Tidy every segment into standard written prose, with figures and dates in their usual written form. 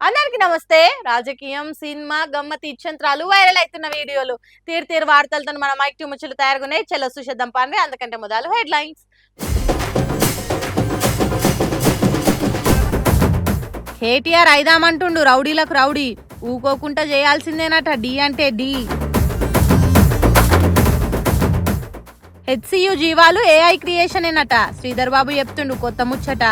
అందరికి నమస్తే. రాజకీయం, సినిమా, గమ్మతి ఇచ్చంత్రాలు, వైరల్ అవుతున్న వీడియోలు, తీరు వార్తలతో మన మైక్ ముచ్చలు తయారుగున్నాయి. చెల్ల సుషేద్దాం పాండ్రి. అందుకంటే మొదలు హెడ్లైన్స్. కేటీఆర్ అయిదామంటుండు రౌడీలకు రౌడీ, ఊకోకుండా చేయాల్సిందేనట డి అంటే డి. హెచ్సియు జీవాలు ఏఐ క్రియేషన్ ఏనట, శ్రీధర్ బాబు చెప్తుండు కొత్త ముచ్చట.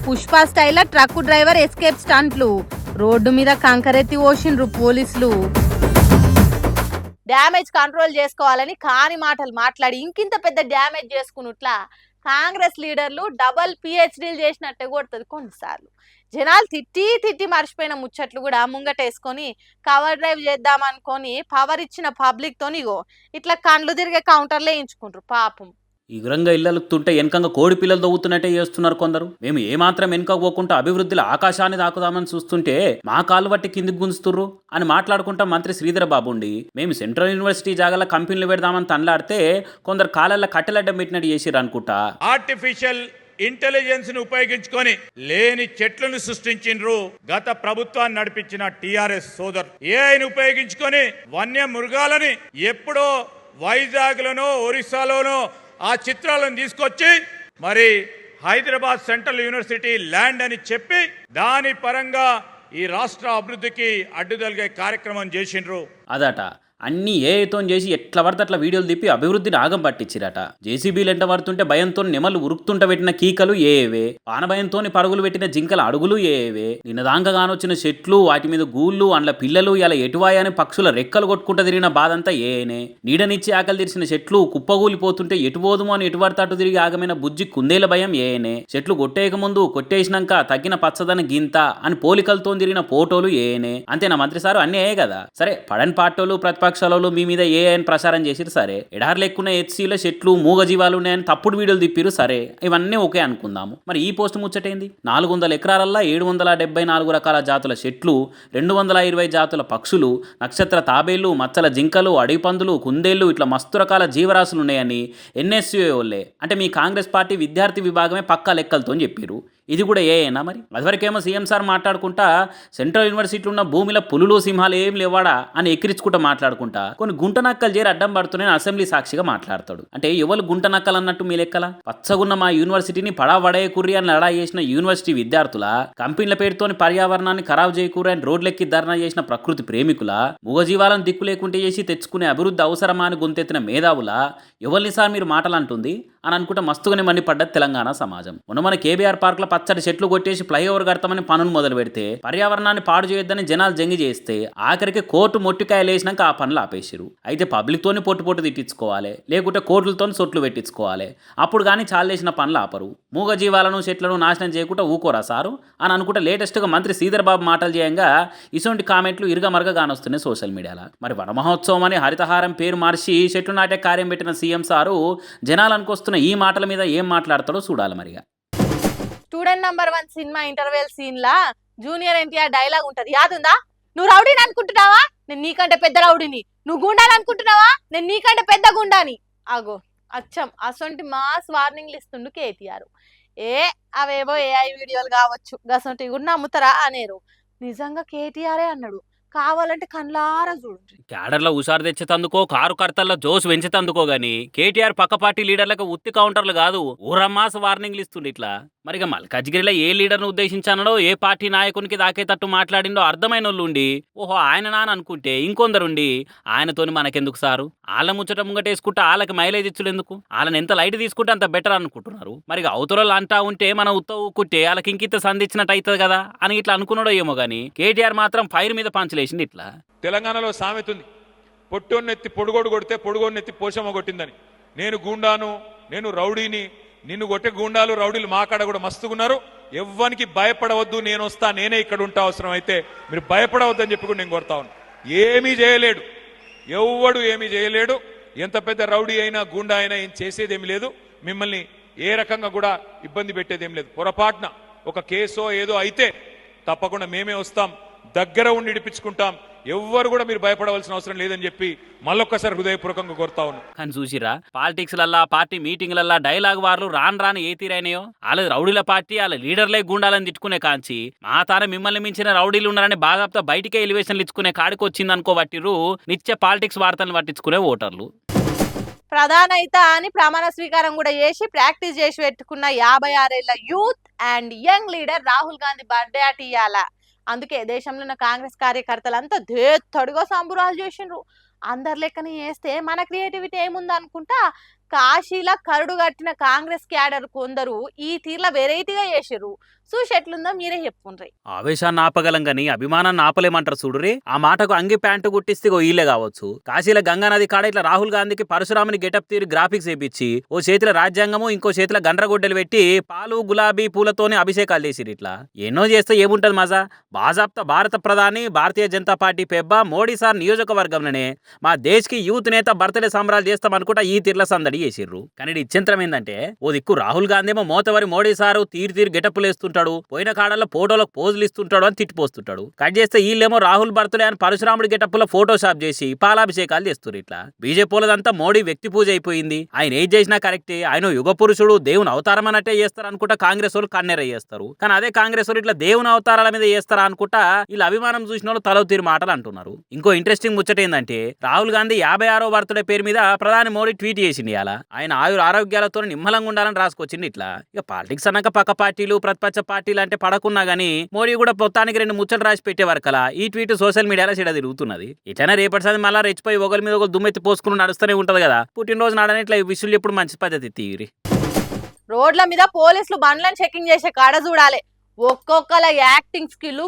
Pushpa style truck driver escape స్టంట్లు, రోడ్డు మీద కంకరెత్తి ఓషిండ్రు పోలీసులు. డ్యామేజ్ కంట్రోల్ చేసుకోవాలని కాని మాటలు మాట్లాడి ఇంకింత పెద్ద డ్యామేజ్ చేసుకున్నట్లా కాంగ్రెస్ లీడర్లు డబల్ పిహెచ్డీలు చేసినట్టే కొడుతుంది. కొన్నిసార్లు జనాలు తిట్టి మర్చిపోయిన ముచ్చట్లు కూడా ముంగటేసుకొని కవర్ డ్రైవ్ చేద్దామనుకొని పవర్ ఇచ్చిన పబ్లిక్ తోనిగో ఇట్లా కండ్లు తిరిగే కౌంటర్లే ఎంచుకుంటారు పాపం. ఈ గురంగా ఇళ్లలుతుంటే వెనకంగా కోడి పిల్లలు దవ్వుతున్నట్టే చేస్తున్నారు కొందరు. మేము ఏమాత్రం వెనుకపోకుండా అభివృద్ధిలో ఆకాశాన్ని దాకుదామని చూస్తుంటే మా కాళ్ళు బట్టి కిందికి గుంజుతుర్రు అని మాట్లాడుకుంటా మంత్రి శ్రీధర్ బాబు ఉండి, మేము సెంట్రల్ యూనివర్సిటీ జాగాల కంపెనీలు పెడదామని తనలాడితే కొందరు కాళ్ళల్లో కట్టెలడ్డం పెట్టినట్టు చేసిర్రు అనుకుంటా. ఆర్టిఫిషియల్ ఇంటెలిజెన్స్ ను ఉపయోగించుకొని లేని చెట్లను సృష్టించిండ్రు గత ప్రభుత్వాన్ని నడిపించిన టిఆర్ఎస్ సోదరు. ఏఐని ఉపయోగించుకొని వన్య మృగాలని ఎప్పుడో వైజాగ్ లోనో ఒరిస్సాలోనో ఆ చిత్రాలను తీసుకొచ్చి మరి హైదరాబాద్ సెంట్రల్ యూనివర్సిటీ ల్యాండ్ అని చెప్పి దాని పరంగా ఈ రాష్ట్ర అభివృద్ధికి అడ్డుదలిగే కార్యక్రమం చేసిండ్రు. అదట అన్ని ఏఐతో చేసి ఎట్లా పడితే అట్లా వీడియోలు తిప్పి అభివృద్ధిని ఆగం పట్టించిరట. జేసీబీలు ఎంట పడుతుంటే భయంతో నెమలు ఉరుకుతుంట పెట్టిన కీకలు ఏవే, పానభయంతో పరుగులు పెట్టిన జింకల అడుగులు ఏవే, నిన్నదాంకగానొచ్చిన చెట్లు వాటి మీద గూళ్ళు అండ్ల పిల్లలు ఇలా ఎటువాయని పక్షుల రెక్కలు కొట్టుకుంటూ తిరిగిన బాధంతా ఏనే, నీడనిచ్చి ఆకలి తెరిచిన చెట్లు కుప్పగూలిపోతుంటే ఎటుపోదుమో అని ఎటుపడతాటు తిరిగి ఆగమైన బుజ్జి కుందేల భయం ఏనే, చెట్లు కొట్టేయకముందు కొట్టేసినాక తగ్గిన పచ్చదన గింత అని పోలికలతో తిరిగిన ఫోటోలు ఏనే. అంతేనా మంత్రి సారు? అన్నీ ఏ కదా. సరే పడని పార్టీలు ప్రతిపక్షాలు మీ మీద ఏ అని ప్రచారం చేసిరు సరే, ఎడార్లు ఎక్కువ హెచ్సీలో చెట్లు మూగజీవాలు ఉన్నాయని తప్పుడు వీడియోలు తిప్పిరు సరే, ఇవన్నీ ఓకే అనుకుందాము. మరి ఈ పోస్ట్ ముచ్చటైంది? 400 ఎకరాలల్లో 774 రకాల జాతుల చెట్లు, 220 జాతుల పక్షులు, నక్షత్ర తాబేళ్లు, మచ్చల జింకలు, అడవి పందులు, కుందేళ్లు ఇట్లా మస్తు రకాల జీవరాశులు ఉన్నాయని ఎన్ఎస్యుఏ వాళ్ళే అంటే మీ కాంగ్రెస్ పార్టీ విద్యార్థి విభాగమే పక్కా లెక్కలతో చెప్పిరు. ఇది కూడా ఏనా? మరి అదివరకేమో సీఎం సార్ మాట్లాడుకుంటా సెంట్రల్ యూనివర్సిటీలో ఉన్న భూమిలో పులులు సింహాలు ఏం లేవాడా అని ఎక్కిరించుకుంటా మాట్లాడుకుంటా కొన్ని గుంట నక్కలు చేరి అడ్డం పడుతున్నాయని అసెంబ్లీ సాక్షిగా మాట్లాడతాడు. అంటే ఎవరు గుంట నక్కలు అన్నట్టు మీ లెక్కల? పచ్చగున్న మా యూనివర్సిటీని పడవడేయకుర్రి అని లడా చేసిన యూనివర్సిటీ విద్యార్థుల, కంపెనీల పేరుతోని పర్యావరణాన్ని ఖరాబు చేయకూరి అని రోడ్లెక్కి ధర్నా చేసిన ప్రకృతి ప్రేమికుల, మూగజీవాలను దిక్కు లేకుంటే చేసి తెచ్చుకునే అభివృద్ధి అవసరమా అని గొంతెత్తిన మేధావుల ఎవరిని సార్ మీరు మాటలు అంటుంది అని అనుకుంటే మస్తుగానే మండిపడ్డది తెలంగాణ సమాజం. మన కేబీఆర్ పార్క్ లో పచ్చడి చెట్లు కొట్టేసి ఫ్లైఓవర్ కడతామని పనులు మొదలు పెడితే, పర్యావరణాన్ని పాడు చేయొద్దని జనాలు జంగి చేస్తే ఆఖరికి కోర్టు మొట్టికాయలు వేసినాక ఆ పనులు ఆపేసిరు. అయితే పబ్లిక్ తోని పొట్టు తిట్టించుకోవాలి, లేకుంటే కోర్టులతో సొట్లు పెట్టించుకోవాలి, అప్పుడు కానీ చాలేసిన పనులు ఆపరు. మూగజీవాలను చెట్లను నాశనం చేయకుండా ఊకోరా సారు అని అనుకుంటే లేటెస్ట్గా మంత్రి శ్రీధర్ బాబు మాటలు చేయంగా ఇటువంటి కామెంట్లు ఇరుగమరగా కానొస్తున్నాయి సోషల్ మీడియాలో. మరి వన మహోత్సవం అని హరితహారం పేరు మార్చి చెట్లు నాటే కార్యం పెట్టిన సీఎం సారు జనాలకు వస్తున్న ఈ మాటల మీద ఏం మాట్లాడతాడో చూడాలి. మరిగా student number 1 cinema interval scene లా జూనియర్ ఎన్టీఆర్ డైలాగ్ ఉంటది, యాదుందా? నువ్వు రౌడీని అనుకుంటున్నావా, నేను నీకంటే పెద్ద రౌడీని. నువ్వు గుండాని అనుకుంటున్నావా, నేను నీకంటే పెద్ద గుండాని. ఆగో అచ్చం అసొంటి మాస్ వార్నింగ్లు ఇస్తుండు కేటీఆర్. అవేవో ఏఐ వీడియోలు కావచ్చు, గసొంటి కూడా నమ్ముతారా అనేరు. నిజంగా కేటీఆరే అన్నాడు, కావాలంటే కళ్ళారా చూడండి. క్యాడర్లో హుషారు తెచ్చేతందుకో, కారు కర్తల్లో జోష్ పెంచేతందుకో గానీ కేటీఆర్ పక్క పార్టీ లీడర్లకు ఉత్తి కౌంటర్లు కాదు, ఊరమ్మాస వార్నింగ్లు ఇస్తుండే ఇట్లా. మరిగా మల్కాజ్గిరిలో ఏ లీడర్ను ఉద్దేశించానో, ఏ పార్టీ నాయకునికి దాకేటట్టు మాట్లాడిండో అర్థమైన వాళ్ళు ఉండి, ఓహో ఆయన నాన్న అనుకుంటే ఇంకొందరుండి ఆయనతోని మనకెందుకు సారు, వాళ్ళ ముచ్చట ముంగటేసుకుంటే వాళ్ళకి మైలేజ్ ఇచ్చుడు ఎందుకు, వాళ్ళని ఎంత లైట్ తీసుకుంటే అంత బెటర్ అనుకుంటున్నారు. మరి అవతలలో అంటా ఉంటే మనం ఉత్తవుకుంటే వాళ్ళకి ఇంకింత సంధించినట్టు అవుతుంది కదా అని ఇట్లా అనుకున్నాడో ఏమో గానీ కేటీఆర్ మాత్రం ఫైర్ మీద పంచలేసింది ఇట్లా. తెలంగాణలో సామెత ఉంది, పొట్టోన్నెత్తి పొడుగోడు కొడితే పొడుగోన్నెత్తి పోషమ్మ కొట్టిందని. నేను గూండాను, నేను రౌడీని, నిన్ను కొట్టే గూండాలు రౌడీలు మా కాడ కూడా మస్తుగున్నారు, ఎవ్వనికి భయపడవద్దు, నేను వస్తా, నేనే ఇక్కడ ఉంటా, అవసరం అయితే మీరు భయపడవద్దు అని చెప్పి కూడా నేను కోరుతా ఉన్నాను. ఏమీ చేయలేడు, ఎవ్వడు ఏమీ చేయలేడు. ఎంత పెద్ద రౌడీ అయినా గూండా అయినా ఏం చేసేదేమి లేదు, మిమ్మల్ని ఏ రకంగా కూడా ఇబ్బంది పెట్టేదేం లేదు. పొరపాటున ఒక కేసో ఏదో అయితే తప్పకుండా మేమే వస్తాం, దగ్గర ఉండి ఇడిపించుకుంటాం. ఎవ్వరు కూడా మీరు భయపడవలసిన అవసరం లేదని చెప్పి మళ్ళొక్కసారి హృదయపూర్వకంగా కోరుతా ఉన్నాను. కానీ చూసిరా పాలిటిక్స్ లల్లా పార్టీ మీటింగ్లల్లా డైలాగ్ వార్లు రాను ఏ తీరైనాయో వాళ్ళ రౌడీల పార్టీ వాళ్ళ లీడర్లే గుండాలని తిట్టుకునే కాంచి మా తాన మిమ్మల్ని మించిన రౌడీలు ఉన్నారని బాగా బయటికే ఎలివేషన్లు ఇచ్చుకునే కాడికి వచ్చింది అనుకోబట్టిరు నిత్య పాలిటిక్స్ వార్తలను పట్టించుకునే ఓటర్లు. ప్రధాన అయితా అని ప్రమాణ స్వీకారం కూడా చేసి ప్రాక్టీస్ చేసి పెట్టుకున్న 56 ఏళ్ల youth and young leader Rahul Gandhi birthday అటు ఇయ్యాల. అందుకే దేశంలో ఉన్న కాంగ్రెస్ కార్యకర్తలంతా దేత్తడుగా సంబురాలు చేసిండ్రు. అందరి లెక్కని చేస్తే మన క్రియేటివిటీ ఏముంది అనుకుంటా కాశీలా కరుడు కట్టిన కాంగ్రెస్ క్యాడర్ కొందరు ఈ తీర్ల వెరైటీగా చేసిర్రు. చూసి ఎట్లుందో మీరే చెప్పుండ్రి. ఆవేశాన్ని ఆపగలం గాని అభిమానాన్ని ఆపలేమంటారు చూడురే. ఆ మాటకు అంగి ప్యాంటు గుట్టిస్తే ఈలే కావచ్చు. కాశీల గంగానది కాడ ఇట్లా రాహుల్ గాంధీకి పరశురాముని గెటప్ తీరి గ్రాఫిక్స్ వేపించి ఓ చేతిలో రాజ్యాంగము ఇంకో చేతిలో గండ్రగొడ్డలు పెట్టి పాలు గులాబీ పూలతోనే అభిషేకాలు చేసిరు. ఇట్లా ఎన్నో చేస్తే ఏముంటది మజా. బాజాప్తా భారత ప్రధాని భారతీయ జనతా పార్టీ పెబ్బ మోడీ సార్ నియోజకవర్గంలోనే మా దేశ్కి యూత్ నేత బర్త్డే సంబరాలు చేస్తామనుకుంటా ఈ తీర్ల సందడి చేసిర్రు. కానీ ఇచ్చింతరం ఏంటంటే ఓ దిక్కు రాహుల్ గాంధీ ఏమో మోతవరి మోడీ సారు తీరు గెటప్పులు వేస్తుంటాడు, పోయిన కాడల్లో ఫోటోలకు పోజులు ఇస్తుంటాడు అని తిట్టిపోస్తుంటాడు. కట్ చేస్తే వీళ్ళేమో రాహుల్ బర్త్డే అని పరశురాముడి గెటప్పులో ఫోటోషాప్ చేసి పాలాభిషేకాలు చేస్తారు. ఇట్లా బీజేపీలదంతా మోడీ వ్యక్తి పూజ అయిపోయింది. ఆయన ఏం చేసినా కరెక్టే, ఆయన యుగ పురుషుడు దేవుని అవతారం అన్నట్టే చేస్తారు అనుకుంటా కాంగ్రెస్ వాళ్ళు కన్నెర చేస్తారు. కానీ అదే కాంగ్రెస్ వాళ్ళు ఇట్లా దేవుని అవతారాల మీద చేస్తారా అనుకుంటా వీళ్ళు అభిమానం చూసిన వాళ్ళు తలవు తీరు మాటలు అంటున్నారు. ఇంకో ఇంట్రెస్టింగ్ ముచ్చట ఏంటంటే రాహుల్ గాంధీ 56వ బర్త్డే పేరు మీద ప్రధాని మోడీ ట్వీట్ చేసింది. అలా ఆయన ఆరోగ్యాలతో నిమ్మలంగా ఉండాలని రాసుకొచ్చింది. ఇట్లా ఇక పాలిటిక్స్ అన్నాక పక్క పార్టీలు ప్రతిపక్ష పార్టీలు అంటే పడకున్నా గానీ మోడీ కూడా మొత్తానికి 2 ముచ్చలు రాసి పెట్టే వరకలా ఈ ట్వీట్ సోషల్ మీడియాలో చెడ తిరుగుతున్నది. ఇట్లనే రేపటిసారి మళ్ళీ రెచ్చిపోయి ఒకరి మీద ఒకరు దుమ్మెత్తి పోసుకుని నడుస్తూనే ఉంటది కదా. పుట్టినరోజు నాడని ఇట్లా విషులు ఎప్పుడు మంచి పద్ధతి తీరి. రోడ్ల మీద పోలీసులు బండ్లను చెకింగ్ చేసే కాడ చూడాలి. ఒక్కొక్కల యాక్టింగ్ స్కిల్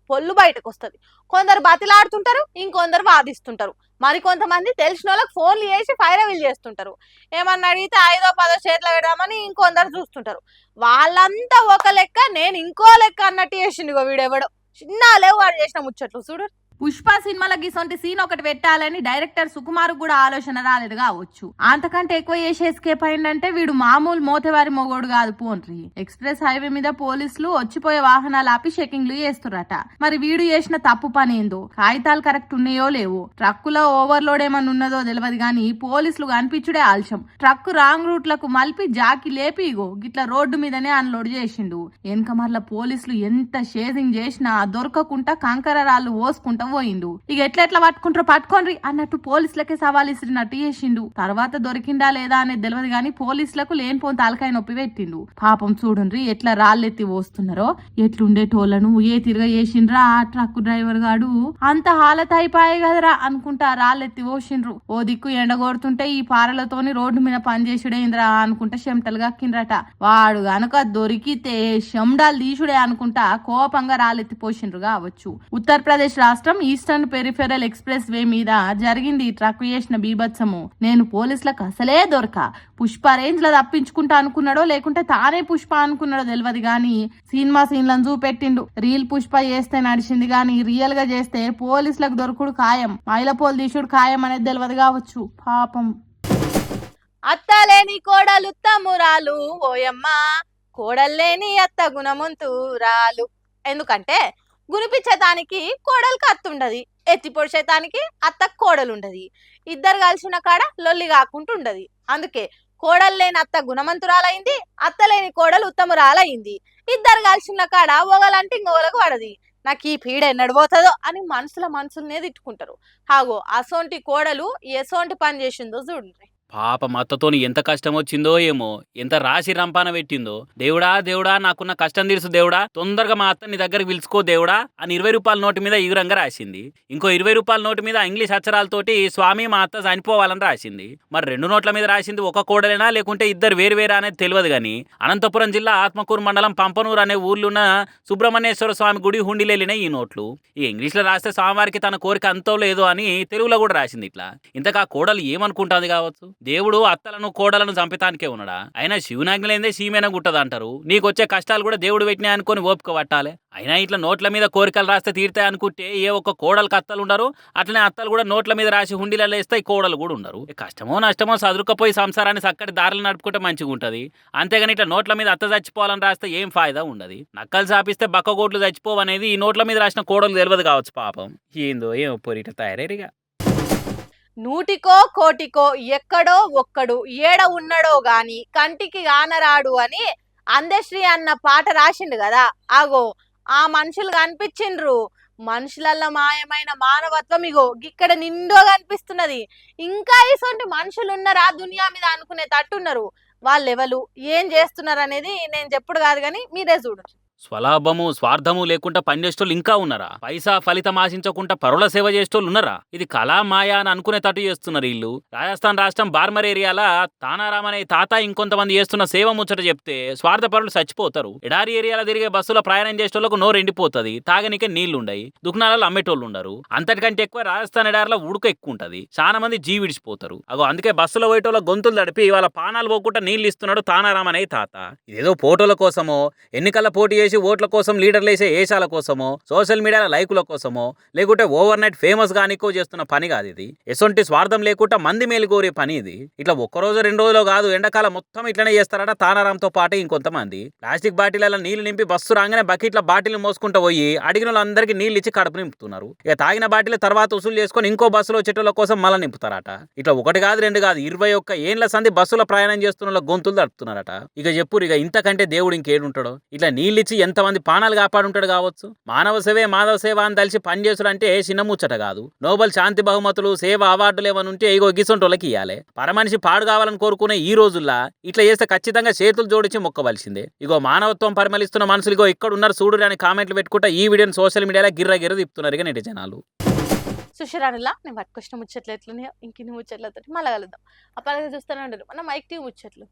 పొల్లు బయటకు వస్తుంది. కొందరు బతిలాడుతుంటారు, ఇంకొందరు వాదిస్తుంటారు, మరి కొంతమంది తెలిసిన వాళ్ళకి ఫోన్లు చేసి ఫైరవిల్ చేస్తుంటారు. ఏమన్నా అడిగితే 5దో 10దో చేతిలో పెడదామని ఇంకొందరు చూస్తుంటారు. వాళ్ళంతా ఒక లెక్క, నేను ఇంకో లెక్క అన్నట్టు చేసిండు వీడెవడో. చిన్న లేవు వాడు చేసిన ముచ్చట్లు చూడు. పుష్ప సినిమాలకి ఇసొంటి సీన్ ఒకటి పెట్టాలని డైరెక్టర్ సుకుమార్ కూడా ఆలోచన రాలేదు కావచ్చు. అంతకంటే ఎక్కువ చేసి ఎస్కేప్ అయిందంటే వీడు మామూలు మోతేవారి మొగోడు కాదు పోన్రి. ఎక్స్ప్రెస్ హైవే మీద పోలీసులు వచ్చిపోయే వాహనాలు ఆపి చెకింగ్లు చేస్తురట. మరి వీడు చేసిన తప్పు పని ఏందో, కాగితాలు కరెక్ట్ ఉన్నాయో లేవో, ట్రక్కులో ఓవర్లోడ్ ఏమన్నా ఉన్నదో తెలియదు గానీ పోలీసులు కనిపించుడే ఆలస్యం. ట్రక్ రాంగ్ రూట్లకు మలిపి జాకి లేపి ఇగో గిట్లా రోడ్డు మీదనే అన్లోడ్ చేసిండు. వెనకమర్ల పోలీసులు ఎంత షేజింగ్ చేసినా దొరకకుండా కంకర రాళ్ళు ఓసుకుంటా పోయిండు. ఇక ఎట్లా పట్టుకుంటారో పట్టుకోండి అన్నట్టు పోలీసులకే సవాల్ ఇసిరినట్టు చేసిండు. తర్వాత దొరికిందా లేదా అనేది తెలియదు గానీ పోలీసులకు లేనిపోని తలకాయ నొప్పి పెట్టిండు. పాపం చూడండి ఎట్లా రాళ్ళెత్తి పోస్తున్నారో. ఎట్లుండేటోళ్లను ఏ తిరగ చేసిండ్రా ఆ ట్రక్ డ్రైవర్ గాడు. అంత హాలత్ అయిపోయాయి కదరా అనుకుంటా రాళ్ళెత్తి పోసిండ్రు. ఓ దిక్కు ఎండగొడుతుంటే ఈ పారలతోని రోడ్డు మీద పనిచేసుడేంద్రా అనుకుంటా చెమటలు గక్కిండ్రట. వాడు గనక దొరికితే చెమడాలు తీసుడే అనుకుంటా కోపంగా రాళ్ళెత్తి పోసిండ్రు కావచ్చు. ఉత్తరప్రదేశ్ రాష్ట్రం ఈస్టర్న్ పెరిఫెరల్ ఎక్స్ప్రెస్ వే మీద జరిగింది ఈ ట్రక్ చేసిన బీభత్సము. నేను పోలీసులకు అసలే దొరక. పుష్ప రేంజ్ లో తప్పించుకుంటా అనుకున్నాడో లేకుంటే తానే పుష్ప అనుకున్నాడో తెలియదు గాని సినిమా సీన్లను చూపెట్టిండు. రీల్ పుష్ప చేస్తే నడిచింది గాని రియల్ గా చేస్తే పోలీసులకు దొరకుడు ఖాయం, మైలపోలు తీసుడు ఖాయం అనేది తెలియదు కావచ్చు. పాపం అత్తలేని కోడలు తమ్మురాలు ఓయమ్మ, కోడల్లేని అత్త గుణమంతురాలు. ఎందుకంటే గునిపించేదానికి కోడలికి అత్త ఉండదు, ఎత్తి పొడిచేదానికి అత్త కోడలు ఉండదు. ఇద్దరు కలిసిన కాడ లొల్లి కాకుండా ఉండదు. అందుకే కోడలు లేని అత్త గుణమంతురాలైంది, అత్త లేని కోడలు ఉత్తమురాలైంది. ఇద్దరు కలిసిన కాడ ఒకలంటే ఇంకొకలకు పడది. నాకు ఈ పీడ ఎన్నడిపోతుందో అని మనసులనే తిట్టుకుంటారు. హాగో అసోంటి కోడలు ఎసోంటి పని చేసిందో చూడండి. పాపం అత్తతోని ఎంత కష్టం వచ్చిందో ఏమో, ఎంత రాసి రంపాన పెట్టిందో. దేవుడా నాకున్న కష్టం తీర్చు దేవుడా, తొందరగా మా అత్త నీ దగ్గరికి పిలుచుకో దేవుడా అని 20 రూపాయల నోటు మీద ఈగురంగా రాసింది. ఇంకో 20 రూపాయల నోటు మీద ఇంగ్లీష్ అక్షరాలతోటి స్వామి మా అత్త చనిపోవాలని రాసింది. మరి 2 నోట్ల మీద రాసింది ఒక కోడలేనా లేకుంటే ఇద్దరు వేరువేరా అనేది తెలియదు గాని అనంతపురం జిల్లా ఆత్మకూరు మండలం పంపనూరు అనే ఊర్లున్న సుబ్రహ్మణ్యేశ్వర స్వామి గుడి హుండీలేలిన ఈ నోట్లు. ఈ ఇంగ్లీష్ లో రాస్తే స్వామివారికి తన కోరిక అంతో లేదో అని తెలుగులో కూడా రాసింది. ఇట్లా ఇంతకా కోడలు ఏమనుకుంటుంది కావచ్చు. దేవుడు అత్తలను కోడలను చంపితానికే ఉన్నాడా? అయినా శివునాజ్ఞలేందే సీమేన గుట్టదు అంటారు. నీకొచ్చే కష్టాలు కూడా దేవుడు పెట్టినాయి అనుకొని ఓపిక పట్టాలి. అయినా ఇట్లా నోట్ల మీద కోరికలు రాస్తే తీరుతాయి అనుకుంటే ఏ ఒక్క కోడలకు అత్తలు ఉండరు. అట్లనే అత్తలు కూడా నోట్ల మీద రాసి హుండీలలో వేస్తాయి, కోడలు కూడా ఉండరు. కష్టమో నష్టమో చదువుకపోయి సంసారాన్ని చక్కటి దారులు నడుపుకుంటే మంచిగా ఉంటది. అంతేగాని ఇట్లా నోట్ల మీద అత్త చచ్చిపోవాలని రాస్తే ఏం ఫాయిదా ఉండదు. నక్కలు చాపిస్తే బక్కగోట్లు చచ్చిపోవనేది ఈ నోట్ల మీద రాసిన కోడలు తెలియదు కావచ్చు పాపం. ఏందో ఏమో పొరిట తయారేరిగా. నూటికో కోటికో ఎక్కడో ఒక్కడు ఏడ ఉన్నాడో గాని కంటికి కానరాడు అని అందశ్రీ అన్న పాట రాసిండు కదా. ఆగో ఆ మనుషులు కనిపించిండ్రు. మనుషులల్లో మాయమైన మానవత్వం ఇగో ఇక్కడ నిండో కనిపిస్తున్నది. ఇంకా ఇసొంటి మనుషులు ఉన్నారా దునియా మీద అనుకునే తట్టున్నారు. వాళ్ళెవరు ఏం చేస్తున్నారు అనేది నేను చెప్పుడు కాదు కానీ మీరే చూడొచ్చు. స్వలాభము స్వార్థము లేకుండా పనిచేసేటోళ్ళు ఇంకా ఉన్నారా? పైసా ఫలితం ఆశించకుండా పరుల సేవ చేసేటోళ్ళు ఉన్నారా? ఇది కళా మాయా అని అనుకునే తట్టు చేస్తున్నారు వీళ్ళు. రాజస్థాన్ రాష్ట్రం బార్మర్ ఏరియాల తానారాం అనే తాత ఇంకొంతమంది చేస్తున్న సేవ ముచ్చట చెప్తే స్వార్థ పరులు చచ్చిపోతారు. ఎడారి ఏరియాలో తిరిగే బస్సులో ప్రయాణం చేసేటోళ్లకు నోరు ఎండిపోతుంది. తాగనికే నీళ్లుండయి, దుకాణాలలో అమ్మేటోళ్ళు ఉండరు. అంతటికంటే ఎక్కువ రాజస్థాన్ ఎడారిలో ఉడుకు ఎక్కువ ఉంటది. చాలా మంది జీవిడిచిపోతారు. అగో అందుకే బస్సులో పోయేటోళ్ళ గొంతులు తడిపి వాళ్ళ పానాలు పోకుండా నీళ్లు ఇస్తున్నాడు తానారాం అనే తాత. ఇదేదో ఫోటోల కోసమో ఎన్నికల పోటీ చేసి ఓట్ల కోసం లీడర్లు వేసే ఏషాల కోసమో సోషల్ మీడియాల లైకుల కోసమో లేకుంటే ఓవర్ నైట్ ఫేమస్ గానికో చేస్తున్న పని కాదు ఇది. ఎసొంటి స్వార్థం లేకుండా మంది మేలు కోరే పని ఇది. ఇట్లా ఒక్కరోజు 2 రోజులో కాదు, ఎండాకాలం మొత్తం ఇట్లనే చేస్తారట తానారాంతో పాటు ఇంకొంతమంది. ప్లాస్టిక్ బాటిళ్లలో నీళ్లు నింపి బస్సు రాగానే బకెట్ల బాటిల్ మోసుకుంటూ పోయి అడిగిన వాళ్ళందరికీ నీళ్ళు ఇచ్చి కడుపు నింపుతున్నారు. ఇక తాగిన బాటిల్ తర్వాత వసూలు చేసుకొని ఇంకో బస్సులో చెట్టుల కోసం మళ్ళీ నింపుతారట. ఇట్లా 1 కాదు 2 కాదు 21 ఏండ్ల సంది బస్సులో ప్రయాణం చేస్తున్న గొంతులు తడుపుతున్నారట. ఇక చెప్పురు ఇక ఇంతకంటే దేవుడు ఇంకేడుంటాడో. ఇట్లా నీళ్ళిచ్చి ఎంతమంది పానాలు కాపాడుంటాడు కావచ్చు. మానవ సేవే మాధవ సేవ అని తెలిసి పనిచేసుడు అంటే చిన్న ముచ్చట కాదు. నోబెల్ శాంతి బహుమతులు సేవ అవార్డులు ఏమనుంటే ఇగో గిసొంటోళ్ళకి ఇవ్వాలి. పరమనిషి పాడు కావాలని కోరుకునే ఈ రోజుల్లో ఇట్లా చేస్తే ఖచ్చితంగా చేతులు జోడించి మొక్కవలసిందే. ఇగో మానవత్వం పరిమళిస్తున్న మనుషులు ఇగో ఇక్కడ ఉన్నారు చూడు అని కామెంట్లు పెట్టుకుంటా ఈ వీడియోని సోషల్ మీడియాలో గిర్ర తిప్పుతున్నారు ఇక నెటి జనాలు. సుషరానిలా నేను పట్టుకొచ్చిన ముచ్చట్లు ఎట్లున్నాయో ఇంకిన్ని ముచ్చట్లతో మళ్ళీ కలుద్దాం. అప్పటికే చూస్తూనే ఉండరు మన మైక్ టీవీ ముచ్చట్లు.